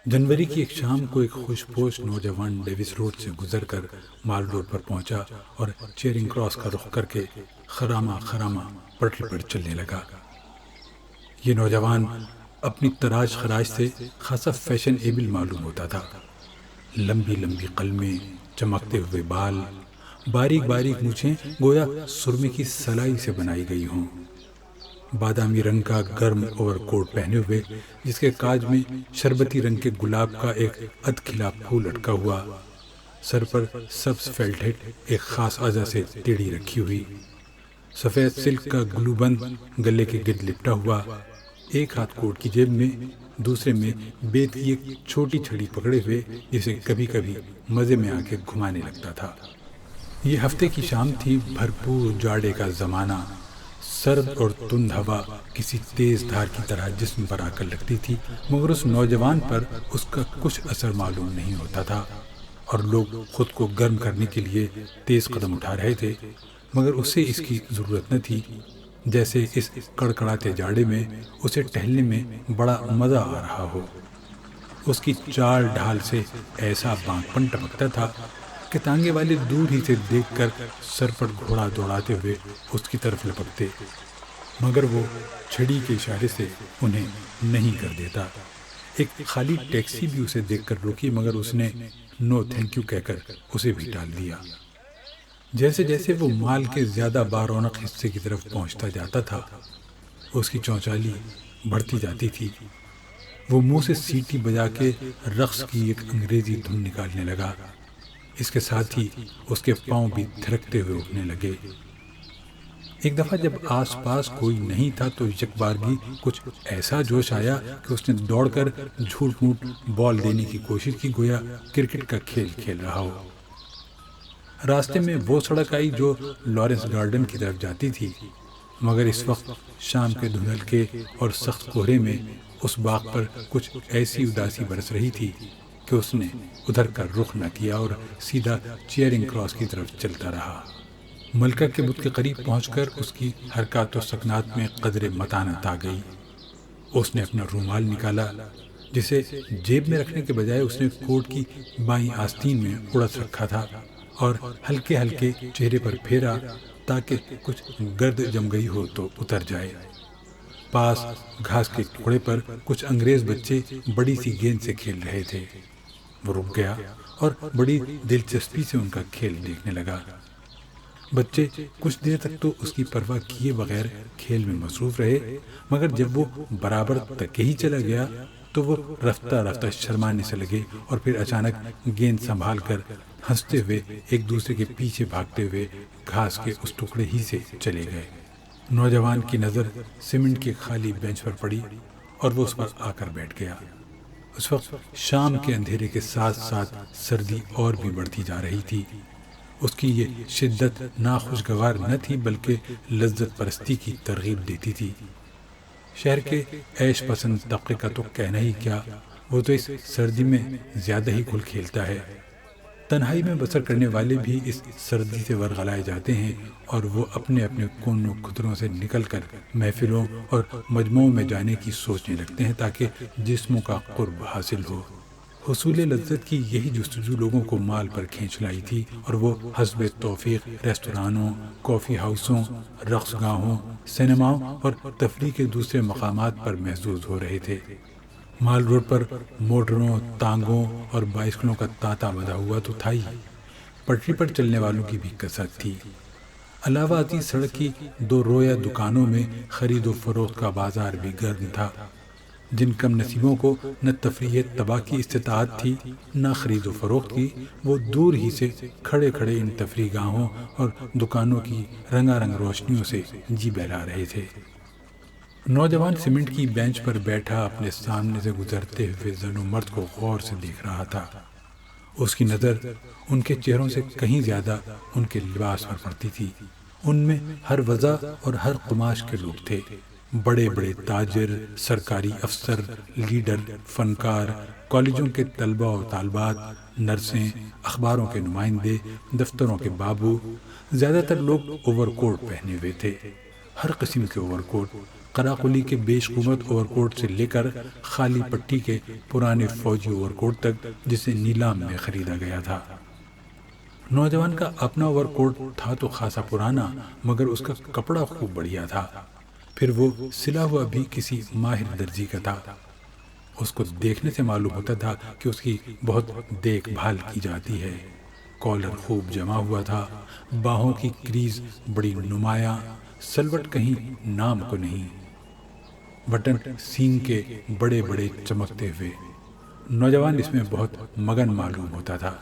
جنوری کی ایک شام کو ایک خوش پوش نوجوان ڈیوس روڈ سے گزر کر مال روڈ پر پہنچا اور چیرنگ کراس کا رخ کر کے خرامہ خرامہ پٹری پر چلنے لگا۔ یہ نوجوان اپنی تراش خراش سے خاصا فیشن ایبل معلوم ہوتا تھا۔ لمبی لمبی قلمیں، چمکتے ہوئے بال، باریک باریک مونچھیں گویا سرمے کی سلائی سے بنائی گئی ہوں۔ بادامی رنگ کا گرم اوور کوٹ پہنے ہوئے جس کے کاج میں شربتی رنگ کے گلاب کا ایک ادھ کھلا پھول لٹکا ہوا، سر پر سبز فیلٹ ہیٹ ایک خاص اعضا سے ٹیڑھی رکھی ہوئی، سفید سلک کا گلو بند گلے کے گرد لپٹا ہوا، ایک ہاتھ کوٹ کی جیب میں، دوسرے میں بیت کی ایک چھوٹی چھڑی پکڑے ہوئے جسے کبھی کبھی مزے میں آ کے گھمانے لگتا تھا۔ یہ ہفتے کی شام تھی، بھرپور جاڑے کا زمانہ، سرد اور تند ہوا کسی تیز دھار کی طرح جسم پر آ کر لگتی تھی، مگر اس نوجوان پر اس کا کچھ اثر معلوم نہیں ہوتا تھا، اور لوگ خود کو گرم کرنے کے لیے تیز قدم اٹھا رہے تھے، مگر اسے اس کی ضرورت نہ تھی، جیسے اس کڑکڑاتے جاڑے میں اسے ٹہلنے میں بڑا مزہ آ رہا ہو۔ اس کی چال ڈھال سے ایسا بانک پن ٹپکتا تھا کہ تانگے والے دور ہی سے دیکھ کر سر پر گھوڑا دوڑاتے ہوئے اس کی طرف لپکتے، مگر وہ چھڑی کے اشارے سے انہیں نہیں کر دیتا۔ ایک خالی ٹیکسی بھی اسے دیکھ کر روکی، مگر اس نے نو تھینک یو کہہ کر اسے بھی ٹال دیا۔ جیسے جیسے وہ مال کے زیادہ بارونق حصے کی طرف پہنچتا جاتا تھا، اس کی چونچالی بڑھتی جاتی تھی۔ وہ منہ سے سیٹی بجا کے رقص کی ایک انگریزی دھن نکالنے لگا، اس کے ساتھ ہی اس کے پاؤں بھی تھرکتے ہوئے اٹھنے لگے۔ ایک دفعہ جب آس پاس کوئی نہیں تھا تو یک بارگی کچھ ایسا جوش آیا کہ اس نے دوڑ کر جھوٹ موٹ بال دینے کی کوشش کی، گویا کرکٹ کا کھیل کھیل رہا ہو۔ راستے میں وہ سڑک آئی جو لارنس گارڈن کی طرف جاتی تھی، مگر اس وقت شام کے دھندل کے اور سخت کہرے میں اس باغ پر کچھ ایسی اداسی برس رہی تھی کہ اس نے ادھر کا رخ نہ کیا اور سیدھا چیئرنگ کراس کی طرف چلتا رہا۔ ملکہ کے بت کے قریب پہنچ کر اس کی حرکات و سکنات میں قدر متانت آ گئی۔ اس نے اپنا رومال نکالا، جسے جیب میں رکھنے کے بجائے اس نے کوٹ کی بائیں آستین میں اڑس رکھا تھا، اور ہلکے ہلکے چہرے پر پھیرا تاکہ کچھ گرد جم گئی ہو تو اتر جائے۔ پاس گھاس کے ٹکڑے پر کچھ انگریز بچے بڑی سی گیند سے کھیل رہے تھے۔ وہ رک گیا اور بڑی دلچسپی سے ان کا کھیل دیکھنے لگا۔ بچے کچھ دیر تک تو اس کی پرواہ کیے بغیر کھیل میں مصروف رہے، مگر جب وہ برابر تک ہی چلا گیا تو وہ رفتہ رفتہ شرمانے سے لگے، اور پھر اچانک گیند سنبھال کر ہنستے ہوئے ایک دوسرے کے پیچھے بھاگتے ہوئے گھاس کے اس ٹکڑے ہی سے چلے گئے۔ نوجوان کی نظر سیمنٹ کے خالی بینچ پر پڑی اور وہ اس پر آ کر بیٹھ گیا۔ اس وقت شام کے اندھیرے کے ساتھ ساتھ سردی اور بھی بڑھتی جا رہی تھی۔ اس کی یہ شدت ناخوشگوار نہ تھی بلکہ لذت پرستی کی ترغیب دیتی تھی۔ شہر کے عیش پسند طبقے کا تو کہنا ہی کیا، وہ تو اس سردی میں زیادہ ہی کھل کھیلتا ہے۔ تنہائی میں بسر کرنے والے بھی اس سردی سے ورغلائے جاتے ہیں، اور وہ اپنے اپنے کونوں خطروں سے نکل کر محفلوں اور مجموعوں میں جانے کی سوچنے لگتے ہیں تاکہ جسموں کا قرب حاصل ہو۔ حصول لذت کی یہی جستجو لوگوں کو مال پر کھینچ لائی تھی، اور وہ حسب توفیق ریستورانوں، کافی ہاؤسوں، رقص گاہوں، سینماؤں اور تفریح کے دوسرے مقامات پر محظوظ ہو رہے تھے۔ مال روڈ پر موٹروں، تانگوں اور بائسکلوں کا تانتا بندھا ہوا تو تھا ہی، پٹری پر چلنے والوں کی بھی کثرت تھی۔ علاوہ ازیں سڑک کی دو رویا دکانوں میں خرید و فروخت کا بازار بھی گرم تھا۔ جن کم نصیبوں کو نہ تفریح طبع کی استطاعت تھی نہ خرید و فروخت کی، وہ دور ہی سے کھڑے کھڑے ان تفریح گاہوں اور دکانوں کی رنگا رنگ روشنیوں سے جی بہلا رہے تھے۔ نوجوان سیمنٹ کی بینچ پر بیٹھا اپنے سامنے سے گزرتے ہوئے زن و مرد کو غور سے دیکھ رہا تھا۔ اس کی نظر ان کے چہروں سے کہیں زیادہ ان کے لباس پر پڑتی تھی۔ ان میں ہر وضع اور ہر قماش کے لوگ تھے، بڑے بڑے تاجر، سرکاری افسر، لیڈر، فنکار، کالجوں کے طلبہ و طالبات، نرسیں، اخباروں کے نمائندے، دفتروں کے بابو۔ زیادہ تر لوگ اوور کوٹ پہنے ہوئے تھے، ہر قسم کے اوور کوٹ، قراقلی کے بیش قیمت اوور کوٹ سے لے کر خالی پٹی کے پرانے فوجی اوور کوٹ تک جسے نیلام میں خریدا گیا تھا۔ نوجوان کا اپنا اوور کوٹ تھا تو خاصا پرانا، مگر اس کا کپڑا خوب بڑھیا تھا، پھر وہ سلا ہوا بھی کسی ماہر درزی کا تھا۔ اس کو دیکھنے سے معلوم ہوتا تھا کہ اس کی بہت دیکھ بھال کی جاتی ہے۔ کالر خوب جمع ہوا تھا، باہوں کی کریز بڑی نمایاں، سلوٹ کہیں نام کو نہیں، بٹن سین کے بڑے بڑے چمکتے ہوئے۔ نوجوان اس میں بہت مگن معلوم ہوتا تھا۔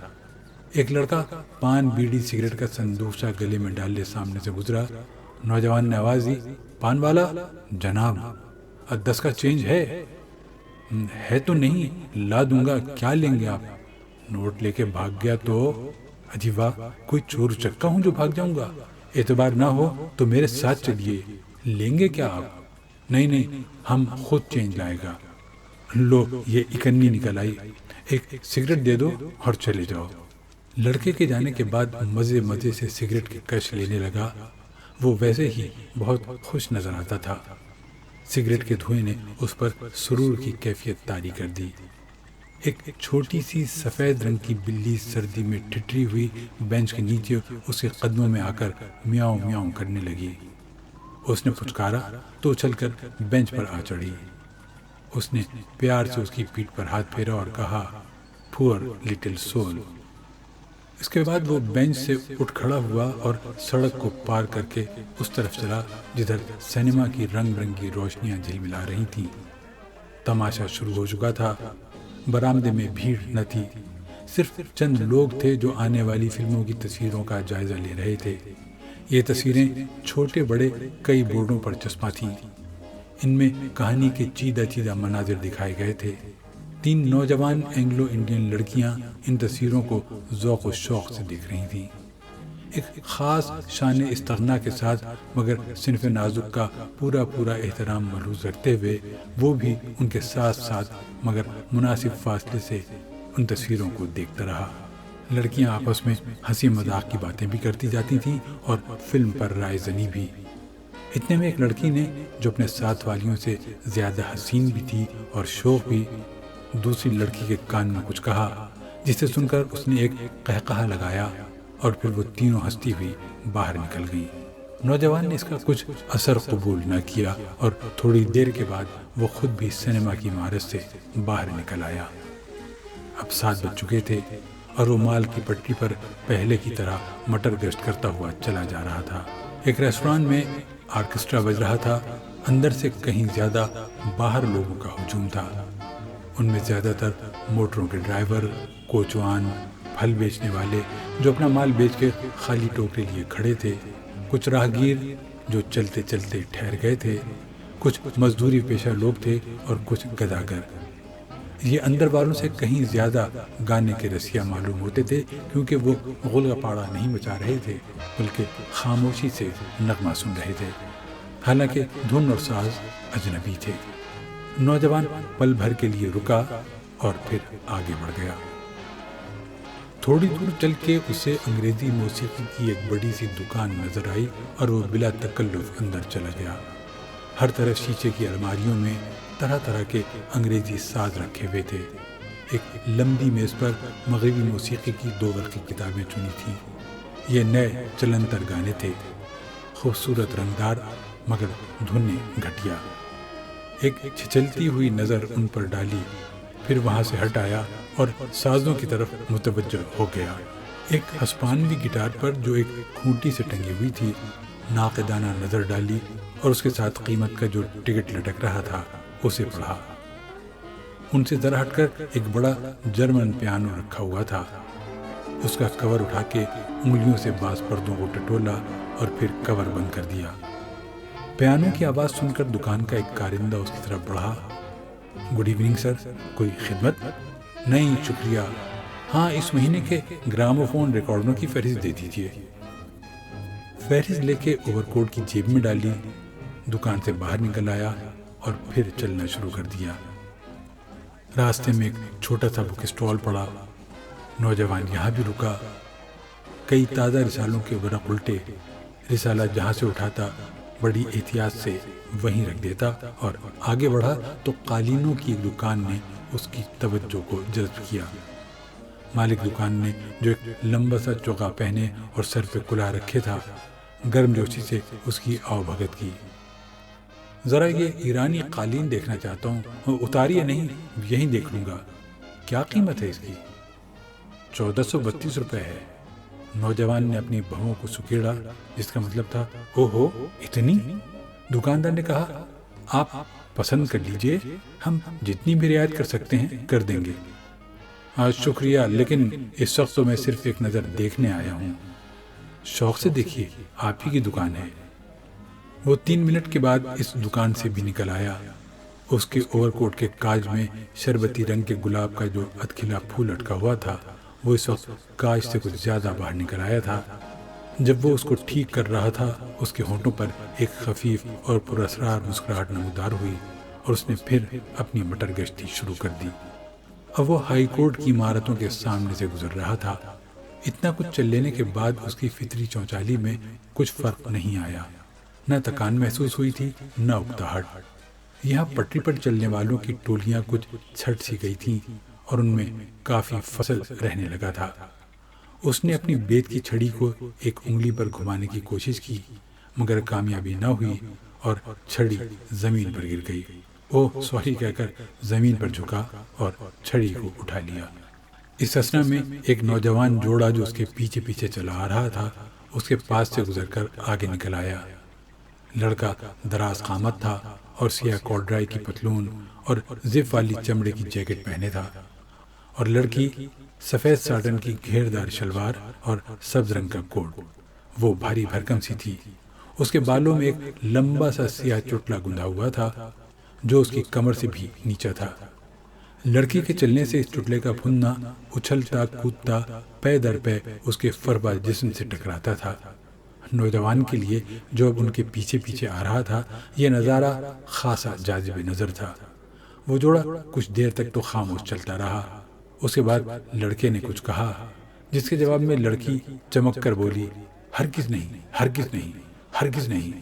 ایک لڑکا پان بیڑی سگریٹ کا صندوقچہ گلے میں ڈالے سامنے سے گزرا۔ نوجوان نے آواز دی، پان والا؟ جناب، 10 کا چینج ہے تو نہیں، لا دوں گا، کیا لیں گے آپ؟ نوٹ لے کے بھاگ گیا تو؟ اجی واہ، کوئی چور چکا ہوں جو بھاگ جاؤں گا؟ اعتبار نہ ہو تو میرے ساتھ چلیے، لیں گے کیا آپ؟ نہیں، ہم خود چینج لائے گا۔ لو، یہ اکنی نکل آئی، ایک سگریٹ دے دو اور چلے جاؤ۔ لڑکے کے جانے کے بعد مزے مزے سے سگریٹ کی کش لینے لگا۔ وہ ویسے ہی بہت خوش نظر آتا تھا۔ سگریٹ کے دھوئیں نے اس پر سرور کی کیفیت طاری کر دی۔ ایک چھوٹی سی سفید رنگ کی بلی سردی میں ٹھٹری ہوئی بینچ کے نیچے اس کے قدموں میں آ کر میاؤں میاؤں کرنے لگی۔ اس نے پچکارا تو اچھل کر بینچ پر آ چڑھی۔ اس نے پیار سے اس کی پیٹھ پر ہاتھ پھیرا اور کہا، پور لٹل سول۔ اس کے بعد وہ بینچ سے اٹھ کھڑا ہوا اور سڑک کو پار کر کے اس طرف چلا جدھر سینما کی رنگ برنگی روشنیاں جھلملا رہی تھیں۔ تماشا شروع ہو چکا تھا۔ برآمدے میں بھیڑ نہ تھی، صرف چند لوگ تھے جو آنے والی فلموں کی تصویروں کا جائزہ لے رہے تھے۔ یہ تصویریں چھوٹے بڑے کئی بورڈوں پر چسپاں تھیں۔ ان میں کہانی کے چیدہ چیدہ مناظر دکھائے گئے تھے۔ 3 نوجوان اینگلو انڈین لڑکیاں ان تصویروں کو ذوق و شوق سے دیکھ رہی تھیں۔ ایک خاص شان استغنا کے ساتھ مگر صنف نازک کا پورا احترام ملحوظ رکھتے ہوئے وہ بھی ان کے ساتھ ساتھ مگر مناسب فاصلے سے ان تصویروں کو دیکھتا رہا۔ لڑکیاں آپس میں ہنسی مذاق کی باتیں بھی کرتی جاتی تھیں اور فلم پر رائے زنی بھی۔ اتنے میں ایک لڑکی نے، جو اپنے ساتھ والیوں سے زیادہ حسین بھی تھی اور شوخ بھی، دوسری لڑکی کے کان میں کچھ کہا، جسے سن کر اس نے ایک قہقہا لگایا اور پھر وہ تینوں ہنستی ہوئی باہر نکل گئی۔ نوجوان نے اس کا کچھ اثر قبول نہ کیا اور تھوڑی دیر کے بعد وہ خود بھی سینما کی عمارت سے باہر نکل آیا۔ اب 7 بج چکے تھے اور وہ مال کی پٹری پر پہلے کی طرح مٹر گشت کرتا ہوا چلا جا رہا تھا۔ ایک ریسٹوران میں آرکیسٹرا بج رہا تھا۔ اندر سے کہیں زیادہ باہر لوگوں کا ہجوم تھا۔ ان میں زیادہ تر موٹروں کے ڈرائیور، کوچوان، پھل بیچنے والے جو اپنا مال بیچ کے خالی ٹوکرے لیے کھڑے تھے، کچھ راہگیر جو چلتے چلتے ٹھہر گئے تھے، کچھ مزدوری پیشہ لوگ تھے اور کچھ گداگر۔ یہ اندر والوں سے کہیں زیادہ گانے کے رسیا معلوم ہوتے تھے، کیونکہ وہ غلغ پاڑا نہیں مچا رہے تھے بلکہ خاموشی سے نغمہ سن رہے تھے، حالانکہ دھن اور ساز اجنبی تھے۔ نوجوان پل بھر کے لیے رکا اور پھر آگے بڑھ گیا۔ تھوڑی دور چل کے اسے انگریزی موسیقی کی ایک بڑی سی دکان نظر آئی اور وہ بلا تکلف اندر چلا گیا۔ ہر طرف شیشے کی الماریوں میں طرح طرح کے انگریزی ساز رکھے ہوئے تھے۔ ایک لمبی میز پر مغربی موسیقی کی 2 ورقی کتابیں چنی تھیں۔ یہ نئے چلنتر گانے تھے، خوبصورت رنگدار مگر دھنیں گھٹیا۔ ایک چھچلتی ہوئی نظر ان پر ڈالی، پھر وہاں سے ہٹ آیا اور سازوں کی طرف متوجہ ہو گیا۔ ایک ہسپانوی گٹار پر جو ایک کھونٹی سے ٹنگی ہوئی تھی، ناقدانہ نظر ڈالی اور اس کے ساتھ قیمت کا جو ٹکٹ لٹک رہا تھا اسے پڑھا۔ ان سے ذرا ہٹ کر ایک بڑا جرمن پیانو رکھا ہوا تھا۔ اس کا کور اٹھا کے انگلیوں سے باز پردوں کو ٹٹولا اور پھر کور بند کر دیا۔ پیانو کی آواز سن کر دکان کا ایک کارندہ اس کی طرف بڑھا۔ گڈ ایوننگ سر، کوئی خدمت؟ نہیں شکریہ، ہاں اس مہینے کے گراموفون ریکارڈوں کی فہرست دے دیجیے۔ فہرست لے کے اوور کوٹ کی جیب میں ڈالی، دکان سے باہر نکل آیا اور پھر چلنا شروع کر دیا۔ راستے میں ایک چھوٹا سا بک اسٹال پڑا۔ نوجوان یہاں بھی رکا۔ کئی تازہ رسالوں کے ورق الٹے، رسالہ جہاں سے اٹھاتا بڑی احتیاط سے وہیں رکھ دیتا اور آگے بڑھا تو قالینوں کی ایک دکان نے اس کی توجہ کو جذب کیا۔ مالک دکان نے، جو ایک لمبا سا چوغا پہنے اور سر پہ کلہا رکھے تھا، گرم جوشی سے اس کی آؤ بھگت کی۔ ذرا یہ ایرانی قالین دیکھنا چاہتا ہوں، اتاریے نہیں، یہیں دیکھ لوں گا۔ کیا قیمت ہے اس کی؟ 1432 روپے ہے۔ نوجوان نے اپنی بہوؤں کو سکیڑا، جس کا مطلب تھا او ہو اتنی؟ دکاندار نے کہا آپ پسند کر لیجئے، ہم جتنی بھی رعایت کر سکتے ہیں کر دیں گے۔ شکریہ، لیکن اس وقت تو میں صرف ایک نظر دیکھنے آیا ہوں۔ شوق سے دیکھیے، آپ ہی کی دکان ہے۔ وہ 3 منٹ کے بعد اس دکان سے بھی نکل آیا۔ اس کے اوور کوٹ کے کاج میں شربتی رنگ کے گلاب کا جو ادکھلا پھول لٹکا ہوا تھا، وہ اس وقت کاج سے کچھ زیادہ باہر نکل آیا تھا۔ جب وہ اس کو ٹھیک کر رہا تھا، اس کے ہونٹوں پر ایک خفیف اور پراسرار مسکراہٹ نمودار ہوئی اور اس نے پھر اپنی مٹر گشتی شروع کر دی۔ اب وہ ہائی کورٹ کی عمارتوں کے سامنے سے گزر رہا تھا۔ اتنا کچھ چل لینے کے بعد اس کی فطری چونچالی میں کچھ فرق نہیں آیا۔ نہ تکان محسوس ہوئی تھی، نہ اکتاہٹ۔ یہاں پٹری پر چلنے والوں کی ٹولیاں کچھ چھٹ سی گئی تھیں اور ان میں کافی فصل رہنے لگا تھا۔ اس نے اپنی بیت کی چھڑی کو ایک انگلی پر گھمانے کی کوشش کی، مگر کامیابی نہ ہوئی اور چھڑی زمین پر گر گئی۔ اوہ سوری کہہ کر زمین پر جھکا اور چھڑی کو اٹھا لیا۔ اس اثنا میں ایک نوجوان جوڑا جو اس کے پیچھے پیچھے چلا آ رہا تھا، اس کے پاس سے گزر کر آگے نکل آیا۔ لڑکا دراز قامت تھا اور سیاہ کارڈرائی کی پتلون اور زپ والی چمڑے کی جیکٹ پہنے تھا، اور لڑکی سفید ساٹن کی گھیردار شلوار اور سبز رنگ کا کوٹ۔ وہ بھاری بھرکم سی تھی۔ اس کے بالوں میں ایک لمبا سا سیاہ چٹلا گندھا ہوا تھا جو اس کی کمر سے بھی نیچا تھا۔ لڑکی کے چلنے سے اس چٹلے کا پھندنا اچھلتا کودتا پے در پے اس کے فربا جسم سے ٹکراتا تھا۔ نوجوان کے لیے جو اب ان کے پیچھے پیچھے آ رہا تھا، یہ نظارہ خاصا جاذب نظر تھا۔ وہ جوڑا کچھ دیر تک تو خاموش چلتا رہا۔ اس کے بعد لڑکے نے کچھ کہا، جس کے جواب میں لڑکی چمک کر بولی، ہرگز نہیں، ہرگز نہیں، ہرگز نہیں۔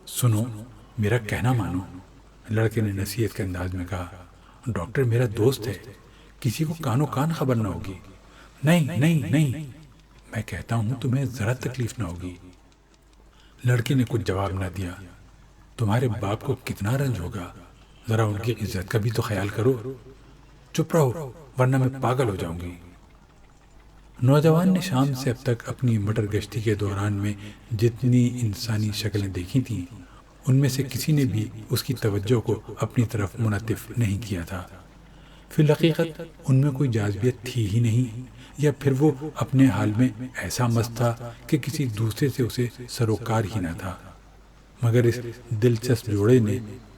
سنو، میرا کہنا مانو، لڑکے نے نصیحت کے انداز میں کہا۔ ڈاکٹر میرا دوست ہے، کسی کو کانوں کان خبر نہ ہوگی۔ نہیں نہیں نہیں، میں کہتا ہوں تمہیں ذرا تکلیف نہ ہوگی۔ لڑکی نے کچھ جواب نہ دیا۔ تمہارے باپ کو کتنا رنج ہوگا، ذرا ان کی عزت کا بھی تو خیال کرو۔ چپ رہو ورنہ میں پاگل ہو جاؤں گی۔ نوجوان نے شام سے اب تک اپنی مٹر گشتی کے دوران میں جتنی انسانی شکلیں دیکھی تھیں، ان میں سے کسی نے بھی اس کی توجہ کو اپنی طرف منعطف نہیں کیا تھا۔ فی الحقیقت ان میں کوئی جاذبیت تھی ہی نہیں، یا پھر وہ اپنے حال میں ایسا مست تھا کہ کسی دوسرے سے اسے سروکار ہی نہ تھا۔ مگر اس دلچسپ جوڑے نے،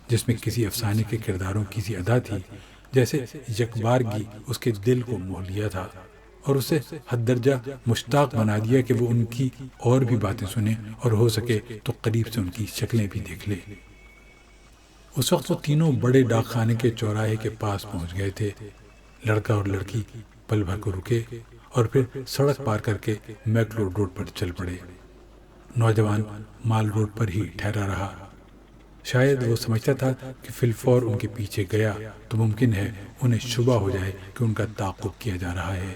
جس میں کسی افسانے کے کرداروں کی سی ادا تھی، جیسے یکبارگی اس کے دل کو موہ لیا تھا اور اسے حد درجہ مشتاق بنا دیا کہ وہ ان کی اور بھی باتیں سنے اور ہو سکے تو قریب سے ان کی شکلیں بھی دیکھ لے۔ اس وقت وہ تینوں بڑے ڈاک خانے کے چوراہے کے پاس پہنچ گئے تھے۔ لڑکا اور لڑکی پل بھر کو رکے اور پھر سڑک پار کر کے میکلوڈ روڈ پر چل پڑے۔ نوجوان مال روڈ پر ہی ٹھہرا رہا۔ شاید وہ سمجھتا تھا کہ فی الفور ان کے پیچھے گیا تو ممکن ہے انہیں شبہ ہو جائے کہ ان کا تعاقب کیا جا رہا ہے،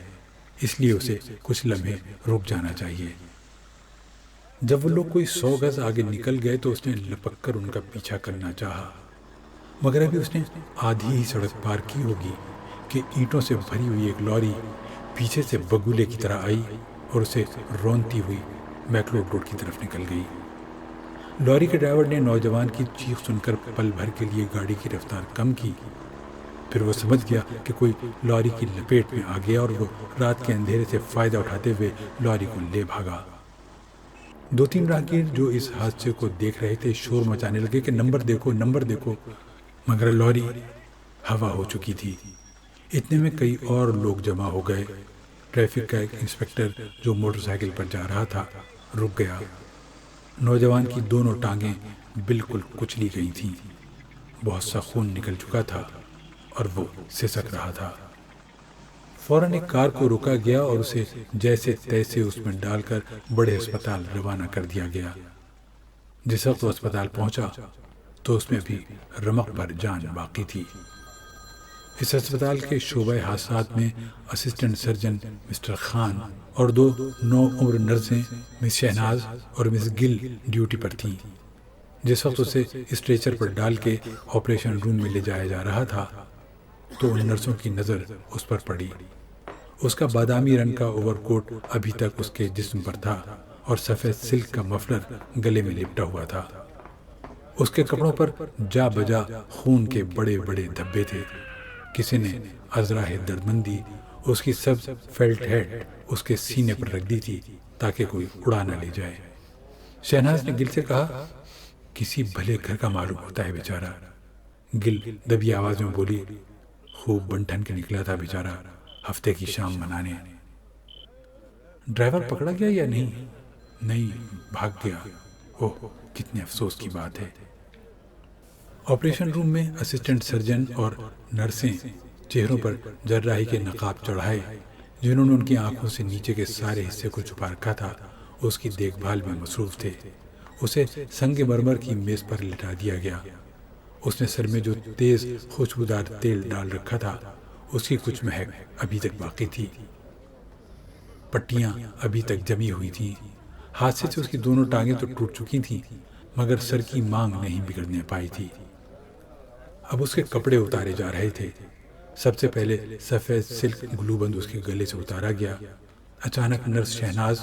اس لیے اسے کچھ لمحے رک جانا چاہیے۔ جب وہ لوگ کوئی 100 گز آگے نکل گئے تو اس نے لپک کر ان کا پیچھا کرنا چاہا، مگر ابھی اس نے آدھی ہی سڑک پار کی ہوگی کہ اینٹوں سے بھری ہوئی ایک لوری پیچھے سے بگولے کی طرح آئی اور اسے رونتی ہوئی میکلوڈ روڈ کی طرف نکل گئی۔ لوری کے ڈرائیور نے نوجوان کی چیخ سن کر پل بھر کے لیے گاڑی کی رفتار کم کی، پھر وہ سمجھ گیا کہ کوئی لوری کی لپیٹ میں آ گیا اور وہ رات کے اندھیرے سے فائدہ اٹھاتے ہوئے لوری کو لے بھاگا۔ 2-3 راہگیر جو اس حادثے کو دیکھ رہے تھے شور مچانے لگے کہ نمبر دیکھو، نمبر دیکھو، مگر لوری ہوا ہو چکی تھی۔ اتنے میں کئی اور لوگ جمع ہو گئے۔ ٹریفک کا ایک انسپکٹر جو موٹر سائیکل پر جا رہا تھا رک گیا۔ نوجوان کی دونوں ٹانگیں بالکل کچلی گئی تھیں، بہت سا خون نکل چکا تھا اور وہ سسک رہا تھا۔ فوراً ایک کار کو روکا گیا اور اسے جیسے تیسے اس میں ڈال کر بڑے ہسپتال روانہ کر دیا گیا۔ جس وقت وہ اسپتال پہنچا تو اس میں ابھی رمق بھر جان باقی تھی۔ اس اسپتال کے شعبۂ حادثات میں اسسٹنٹ سرجن مسٹر خان اور 2 نوعمر نرسیں مس شہناز اور مس گل ڈیوٹی پر تھیں۔ جس وقت اسے اسٹریچر پر ڈال کے آپریشن روم میں لے جایا جا رہا تھا تو ان نرسوں کی نظر اس پر پڑی۔ اس کا بادامی رنگ کا اوور کوٹ ابھی تک اس کے جسم پر تھا اور سفید سلک کا مفلر گلے میں لپٹا ہوا تھا۔ اس کے کپڑوں پر جا بجا خون کے بڑے بڑے دھبے تھے۔ کسی نے ازراہ دردمندی اس کی سبز فیلٹ ہیڈ اس کے سینے پر رکھ دی تھی تاکہ کوئی اڑا نہ لے جائے۔ شہناز نے گل سے کہا، کسی بھلے گھر کا معلوم ہوتا ہے بیچارہ۔ گل دبی آواز میں بولی، خوب بنٹھن کے نکلا تھا بیچارہ ہفتے کی شام منانے۔ ڈرائیور پکڑا گیا یا نہیں؟ نہیں، بھاگ گیا۔ اوہ، کتنے افسوس کی بات ہے۔ آپریشن روم میں اسسٹنٹ سرجن اور نرسیں چہروں پر جراحی کے نقاب چڑھائے جنہوں نے ان کی آنکھوں سے نیچے کے سارے حصے کو چھپا رکھا تھا، اس کی دیکھ بھال میں مصروف تھے۔ اسے سنگ مرمر کی میز پر لٹا دیا گیا۔ اس نے سر میں جو تیز خوشبودار تیل ڈال رکھا تھا اس کی کچھ مہک ابھی تک باقی تھی۔ پٹیاں ابھی تک جمی ہوئی تھیں۔ حادثے سے اس کی دونوں ٹانگیں تو ٹوٹ چکی تھیں مگر سر کی مانگ نہیں بگڑنے پائی تھی۔ اب اس کے کپڑے اتارے جا رہے تھے۔ سب سے پہلے سفید سلک گلوبند اس کے گلے سے اتارا گیا۔ اچانک نرس شہناز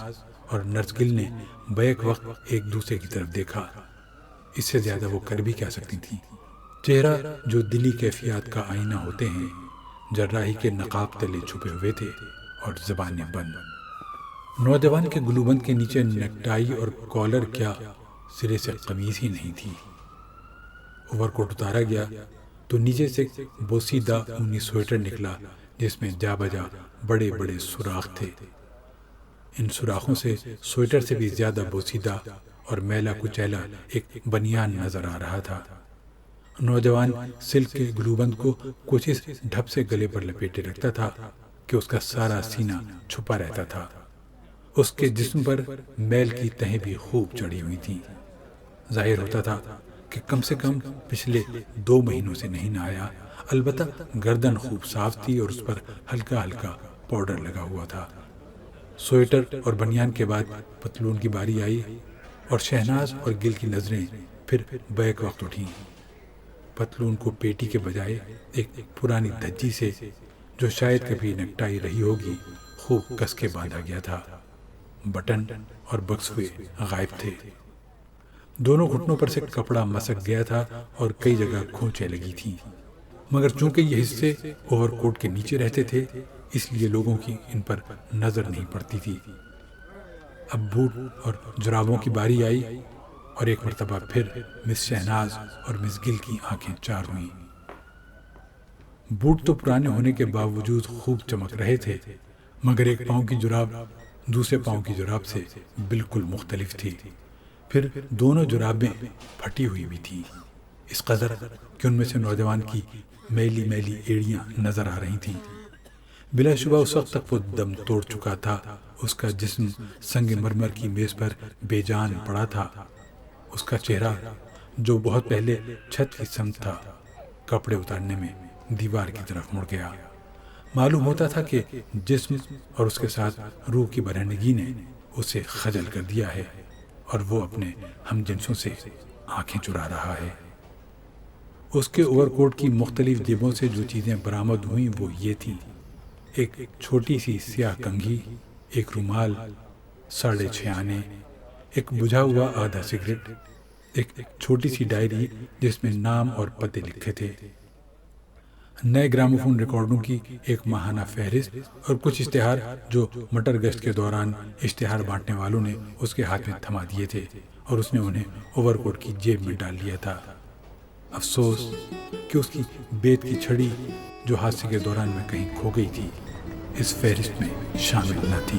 اور نرس گل نے بیک وقت ایک دوسرے کی طرف دیکھا۔ اس سے زیادہ وہ کر بھی کیا سکتی تھیں؟ چہرہ جو دلی کیفیات کا آئینہ ہوتے ہیں جراحی کے نقاب تلے چھپے ہوئے تھے اور زبانیں بند۔ نوجوان کے گلوبند کے نیچے نیکٹائی اور کالر کیا سرے سے قمیض ہی نہیں تھی۔ اوور کوٹ اتارا گیا تو نیچے سے بوسیدہ اونی سویٹر نکلا جس میں جا بجا بڑے بڑے سوراخ تھے۔ ان سوراخوں سے سویٹر سے بھی زیادہ بوسیدہ اور میلا کچیلا ایک بنیان نظر آ رہا تھا۔ نوجوان سلک کے گلوبند کو کچھ اس ڈھب سے گلے پر لپیٹے رکھتا تھا کہ اس کا سارا سینہ چھپا رہتا تھا۔ اس کے جسم پر میل کی تہیں بھی خوب چڑھی ہوئی تھیں۔ ظاہر ہوتا تھا کہ کم سے کم پچھلے 2 مہینوں سے نہیں نہایا، البتہ گردن خوب صاف تھی اور اس پر ہلکا ہلکا پاؤڈر لگا ہوا تھا۔ سویٹر اور بنیان کے بعد پتلون کی باری آئی اور شہناز اور گل کی نظریں پھر بیک وقت اٹھیں۔ پتلون کو پیٹی کے بجائے ایک پرانی دھجی سے جو شاید کبھی نیکٹائی رہی ہوگی خوب کس کے باندھا گیا تھا۔ بٹن اور بکسوے غائب تھے۔ دونوں گھٹنوں پر سے کپڑا مسک گیا تھا اور کئی جگہ کھونچیں لگی تھیں، مگر چونکہ یہ حصے اوور کوٹ کے نیچے رہتے تھے اس لیے لوگوں کی ان پر نظر نہیں پڑتی تھی۔ اب بوٹ اور جرابوں کی باری آئی اور ایک مرتبہ پھر مس شہناز اور مس گل کی آنکھیں چار ہوئیں۔ بوٹ تو پرانے ہونے کے باوجود خوب چمک رہے تھے مگر ایک پاؤں کی جراب دوسرے پاؤں کی جراب سے بالکل مختلف تھی۔ پھر دونوں جرابیں پھٹی ہوئی بھی تھیں، اس قدر کہ ان میں سے نوجوان کی میلی میلی ایڑیاں نظر آ رہی تھیں۔ بلا شبہ اس وقت تک وہ دم توڑ چکا تھا۔ اس کا جسم سنگ مرمر کی میز پر بے جان پڑا تھا۔ اس کا چہرہ جو بہت پہلے چھت کی سمت تھا کپڑے اتارنے میں دیوار کی طرف مڑ گیا۔ معلوم ہوتا تھا کہ جسم اور اس کے ساتھ روح کی برہنگی نے اسے خجل کر دیا ہے اور وہ اپنے ہم جنسوں سے آنکھیں چرا رہا ہے۔ اس کے اوور کوٹ کی مختلف جیبوں سے جو چیزیں برآمد ہوئیں وہ یہ تھیں: ایک چھوٹی سی سیاہ کنگھی، ایک رومال، 6.5 آنے، ایک بجھا ہوا آدھا سگریٹ، ایک چھوٹی سی ڈائری جس میں نام اور پتے لکھے تھے، نئے گراموفون ریکارڈوں کی ایک ماہانہ فہرست اور کچھ اشتہار جو مٹر گشت کے دوران اشتہار بانٹنے والوں نے اس کے ہاتھ میں تھما دیے تھے اور اس نے انہیں اوور کوٹ کی جیب میں ڈال لیا تھا۔ افسوس کہ اس کی بیت کی چھڑی جو حادثے کے دوران میں کہیں کھو گئی تھی اس فہرست میں شامل نہ تھی۔